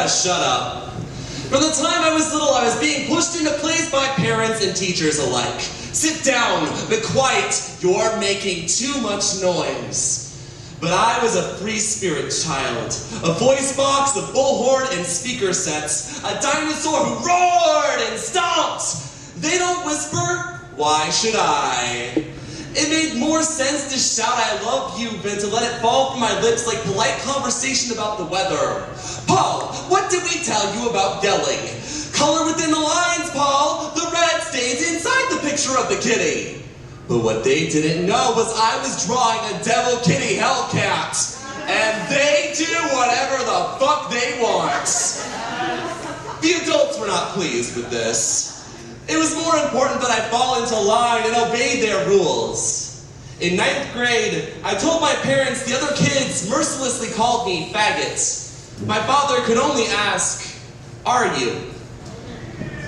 gotta shut up. From the time I was little, I was being pushed into place by parents and teachers alike. Sit down, be quiet, you're making too much noise. But I was a free-spirit child. A voice box, a bullhorn, and speaker sets. A dinosaur who roared and stomped. They don't whisper, why should I? It made more sense to shout I love you than to let it fall from my lips like polite conversation about the weather. Paul, what did we tell you about yelling? Color within the lines, Paul. The red stays inside the picture of the kitty. But what they didn't know was I was drawing a devil kitty hellcat. And they do whatever the fuck they want. The adults were not pleased with this. It was more important that I fall into line and obey their rules. In 9th grade, I told my parents the other kids mercilessly called me faggot. My father could only ask, are you?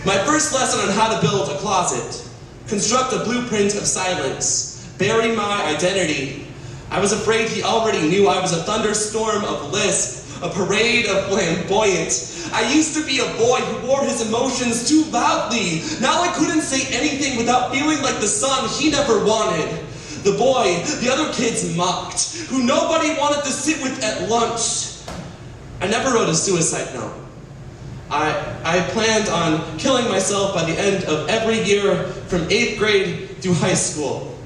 My first lesson on how to build a closet. Construct a blueprint of silence. Bury my identity. I was afraid he already knew I was a thunderstorm of lisp, a parade of flamboyant. I used to be a boy who wore his emotions too loudly. Now I couldn't say anything without feeling like the son he never wanted. The boy the other kids mocked, who nobody wanted to sit with at lunch. I never wrote a suicide note. I planned on killing myself by the end of every year from 8th grade through high school.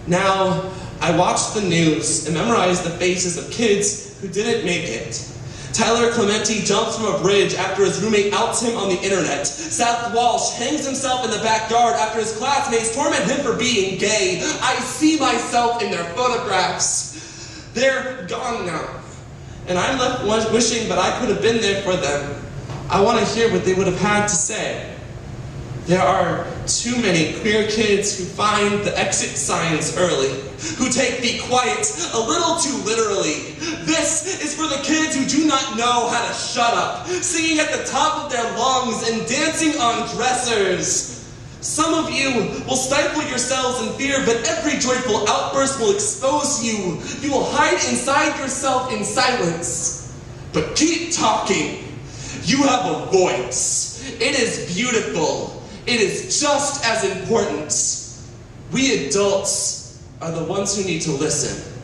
Now, I watch the news and memorize the faces of kids who didn't make it. Tyler Clementi jumps from a bridge after his roommate outs him on the internet. Seth Walsh hangs himself in the backyard after his classmates torment him for being gay. I see myself in their photographs. They're gone now. And I'm left wishing that I could have been there for them. I want to hear what they would have had to say. There are too many queer kids who find the exit signs early, who take be quiet a little too literally. This is for the kids who do not know how to shut up, singing at the top of their lungs and dancing on dressers. Some of you will stifle yourselves in fear, but every joyful outburst will expose you. You will hide inside yourself in silence. But keep talking. You have a voice. It is beautiful. It is just as important. We adults are the ones who need to listen.